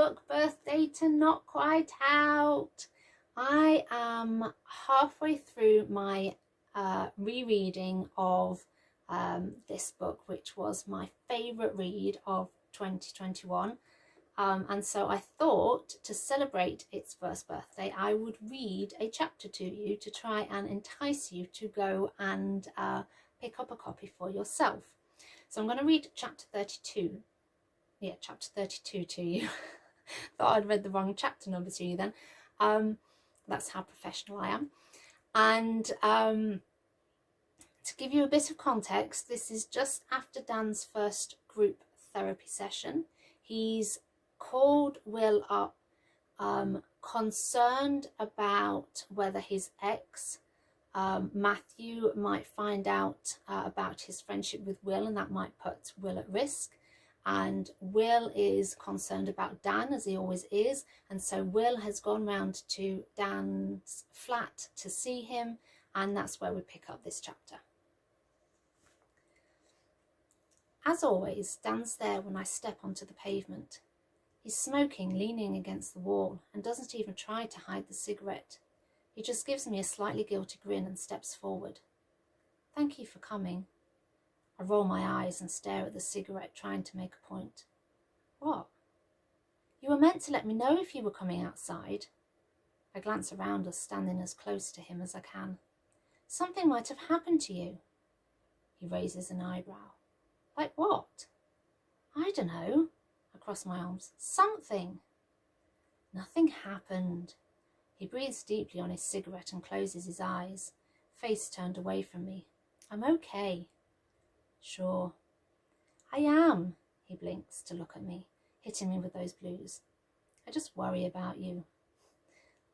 book birthday to not quite out. I am halfway through my rereading of this book, which was my favourite read of 2021. And so I thought, to celebrate its first birthday, I would read a chapter to you to try and entice you to go and pick up a copy for yourself. So I'm going to read chapter 32. Yeah, chapter 32 to you. Thought I'd read the wrong chapter number to you then. That's how professional I am. And to give you a bit of context, this is just after Dan's first group therapy session. He's called Will up, concerned about whether his ex, Matthew, might find out about his friendship with Will, and that might put Will at risk. And Will is concerned about Dan, as he always is, and so Will has gone round to Dan's flat to see him, and that's where we pick up this chapter. As always, Dan's there when I step onto the pavement. He's smoking, leaning against the wall, and doesn't even try to hide the cigarette. He just gives me a slightly guilty grin and steps forward. "Thank you for coming." I roll my eyes and stare at the cigarette, trying to make a point. "What?" "You were meant to let me know if you were coming outside." I glance around us, standing as close to him as I can. "Something might have happened to you." He raises an eyebrow. "Like what?" "I don't know." I cross my arms. "Something." "Nothing happened." He breathes deeply on his cigarette and closes his eyes, face turned away from me. "I'm okay." "Sure." "I am." He blinks to look at me, hitting me with those blues. "I just worry about you."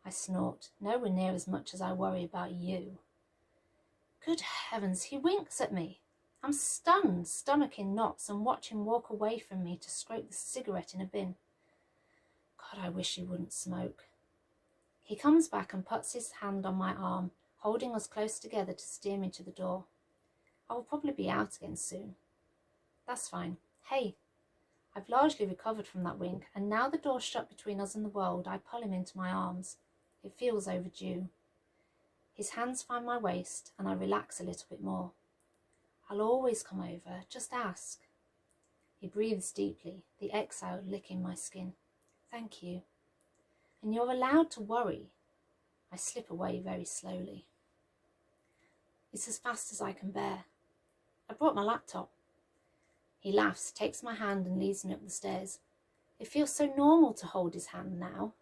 I snort, nowhere near as much as I worry about you. Good heavens, he winks at me. I'm stunned, stomach in knots, and watch him walk away from me to scrape the cigarette in a bin. God, I wish he wouldn't smoke. He comes back and puts his hand on my arm, holding us close together to steer me to the door. I will probably be out again soon. That's fine. Hey, I've largely recovered from that wink, and now the door's shut between us and the world, I pull him into my arms. It feels overdue. His hands find my waist, and I relax a little bit more. I'll always come over, just ask. He breathes deeply, the exhale licking my skin. Thank you. And you're allowed to worry. I slip away very slowly. It's as fast as I can bear. I brought my laptop. He laughs, takes my hand and leads me up the stairs. It feels so normal to hold his hand now.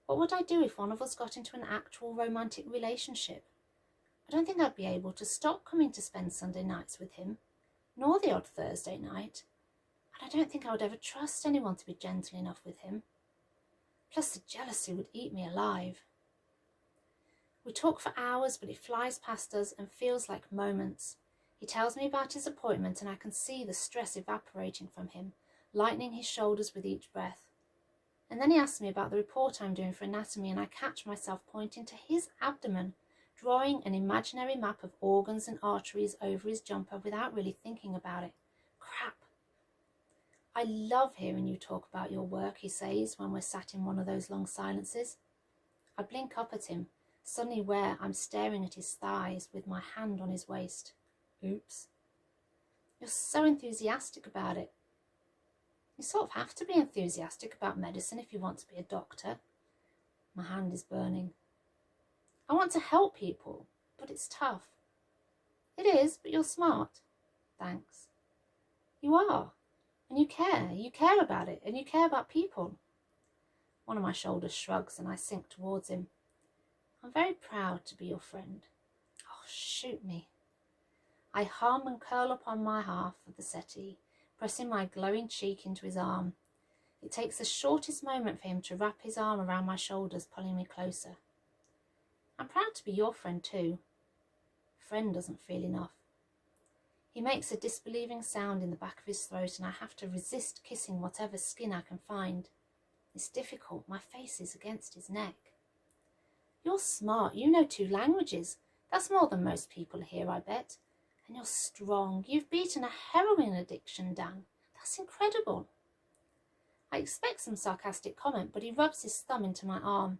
What would I do if one of us got into an actual romantic relationship? I don't think I'd be able to stop coming to spend Sunday nights with him, nor the odd Thursday night, and I don't think I would ever trust anyone to be gentle enough with him. Plus the jealousy would eat me alive. We talk for hours, but it flies past us and feels like moments. He tells me about his appointment, and I can see the stress evaporating from him, lightening his shoulders with each breath. And then he asks me about the report I'm doing for anatomy, and I catch myself pointing to his abdomen, drawing an imaginary map of organs and arteries over his jumper without really thinking about it. Crap. I love hearing you talk about your work, he says when we're sat in one of those long silences. I blink up at him, suddenly aware I'm staring at his thighs with my hand on his waist. Oops. You're so enthusiastic about it. You sort of have to be enthusiastic about medicine if you want to be a doctor. My hand is burning. I want to help people, but it's tough. It is, but you're smart. Thanks. You are. And you care. You care about it, and you care about people. One of my shoulders shrugs, and I sink towards him. I'm very proud to be your friend. Oh, shoot me. I hum and curl up on my half of the settee, pressing my glowing cheek into his arm. It takes the shortest moment for him to wrap his arm around my shoulders, pulling me closer. I'm proud to be your friend too. Friend doesn't feel enough. He makes a disbelieving sound in the back of his throat, and I have to resist kissing whatever skin I can find. It's difficult. My face is against his neck. You're smart. You know 2 languages. That's more than most people here, I bet. And you're strong. You've beaten a heroin addiction, Dan. That's incredible. I expect some sarcastic comment, but he rubs his thumb into my arm.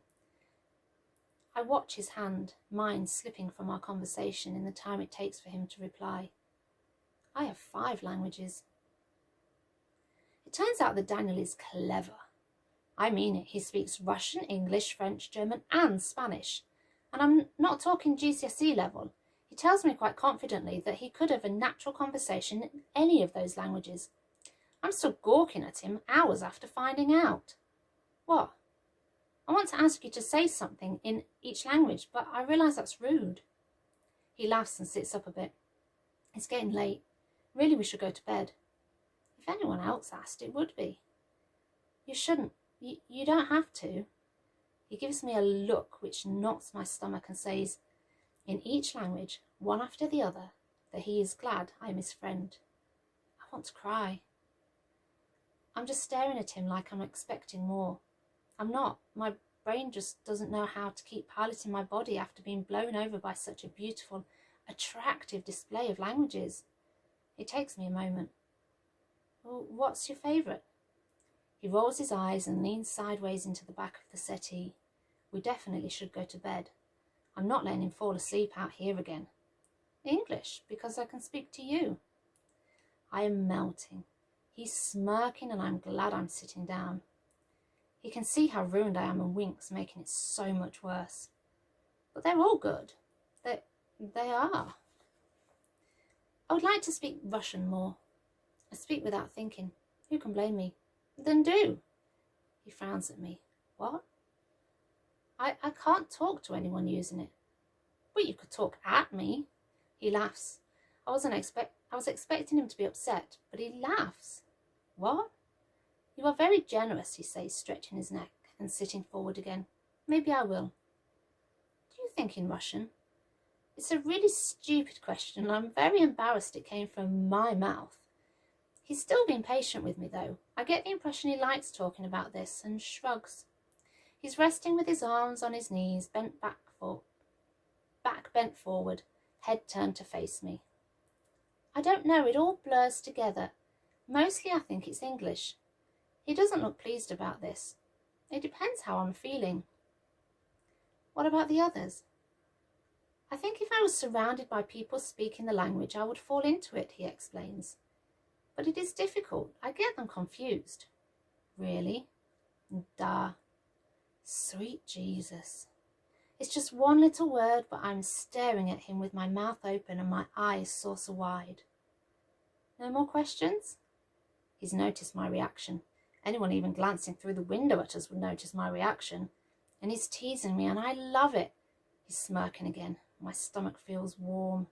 I watch his hand, mine slipping from our conversation in the time it takes for him to reply. I have 5 languages. It turns out that Daniel is clever. I mean it. He speaks Russian, English, French, German and Spanish. And I'm not talking GCSE level. He tells me quite confidently that he could have a natural conversation in any of those languages. I'm still gawking at him hours after finding out. What? I want to ask you to say something in each language, but I realise that's rude. He laughs and sits up a bit. It's getting late. Really, we should go to bed. If anyone else asked, it would be. You shouldn't. You don't have to. He gives me a look which knocks my stomach and says, in each language, one after the other, that he is glad I am his friend. I want to cry. I'm just staring at him like I'm expecting more. I'm not. My brain just doesn't know how to keep piloting my body after being blown over by such a beautiful, attractive display of languages. It takes me a moment. Well, what's your favourite? He rolls his eyes and leans sideways into the back of the settee. We definitely should go to bed. I'm not letting him fall asleep out here again. English, because I can speak to you. I am melting. He's smirking and I'm glad I'm sitting down. He can see how ruined I am and winks, making it so much worse. But they're all good. They are. I would like to speak Russian more. I speak without thinking. Who can blame me? Then do. He frowns at me. What? I can't talk to anyone using it. But you could talk at me. He laughs. I was expecting him to be upset, but he laughs. What? You are very generous, he says, stretching his neck and sitting forward again. Maybe I will. Do you think in Russian? It's a really stupid question, and I'm very embarrassed it came from my mouth. He's still been patient with me, though. I get the impression he likes talking about this and shrugs. He's resting with his arms on his knees, back bent forward, head turned to face me. I don't know, it all blurs together. Mostly I think it's English. He doesn't look pleased about this. It depends how I'm feeling. What about the others? I think if I was surrounded by people speaking the language, I would fall into it, he explains. But it is difficult. I get them confused. Really? Duh. Sweet Jesus. It's just one little word, but I'm staring at him with my mouth open and my eyes saucer wide. No more questions? He's noticed my reaction. Anyone even glancing through the window at us would notice my reaction. And he's teasing me, and I love it. He's smirking again. My stomach feels warm.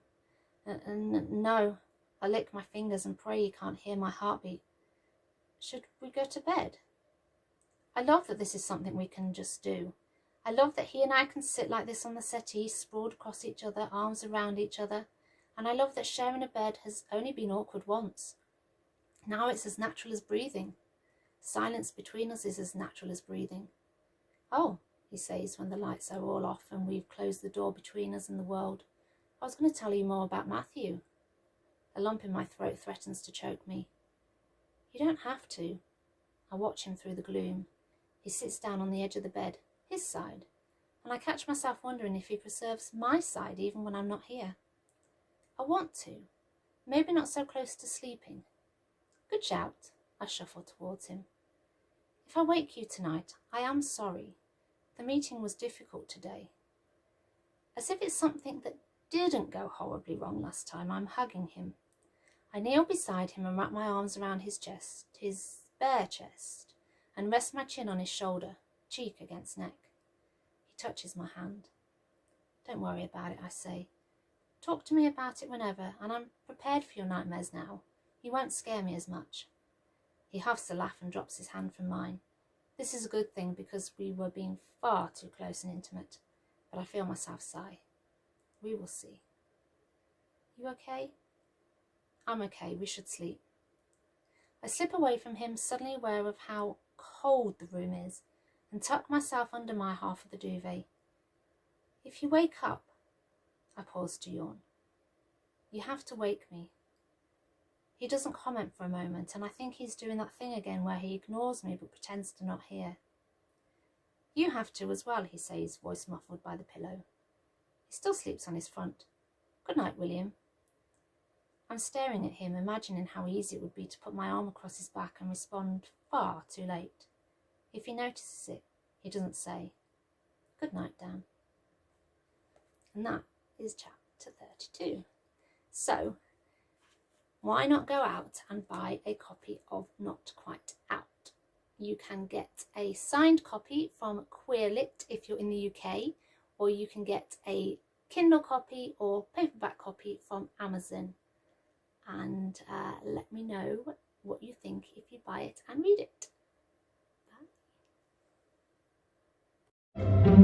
No, I lick my fingers and pray he can't hear my heartbeat. Should we go to bed? I love that this is something we can just do. I love that he and I can sit like this on the settee, sprawled across each other, arms around each other. And I love that sharing a bed has only been awkward once. Now it's as natural as breathing. Silence between us is as natural as breathing. Oh, he says when the lights are all off and we've closed the door between us and the world. I was going to tell you more about Matthew. A lump in my throat threatens to choke me. You don't have to. I watch him through the gloom. He sits down on the edge of the bed, his side, and I catch myself wondering if he preserves my side even when I'm not here. I want to. Maybe not so close to sleeping. Good shout. I shuffle towards him. If I wake you tonight, I am sorry. The meeting was difficult today. As if it's something that didn't go horribly wrong last time, I'm hugging him. I kneel beside him and wrap my arms around his chest, his bare chest, and rest my chin on his shoulder, cheek against neck. He touches my hand. Don't worry about it, I say. Talk to me about it whenever, and I'm prepared for your nightmares now. You won't scare me as much. He huffs a laugh and drops his hand from mine. This is a good thing because we were being far too close and intimate, but I feel myself sigh. We will see. You okay? I'm okay, we should sleep. I slip away from him, suddenly aware of how cold the room is, and tuck myself under my half of the duvet. If you wake up, I pause to yawn. You have to wake me. He doesn't comment for a moment, and I think he's doing that thing again where he ignores me but pretends to not hear. You have to as well, he says, voice muffled by the pillow. He still sleeps on his front. Good night, William. I'm staring at him, imagining how easy it would be to put my arm across his back and respond far too late. If he notices it, he doesn't say, Good night, Dan. And that is chapter 32. So, why not go out and buy a copy of Not Quite Out? You can get a signed copy from Queerlit if you're in the UK, or you can get a Kindle copy or paperback copy from Amazon. And let me know what you think if you buy it and read it. Bye.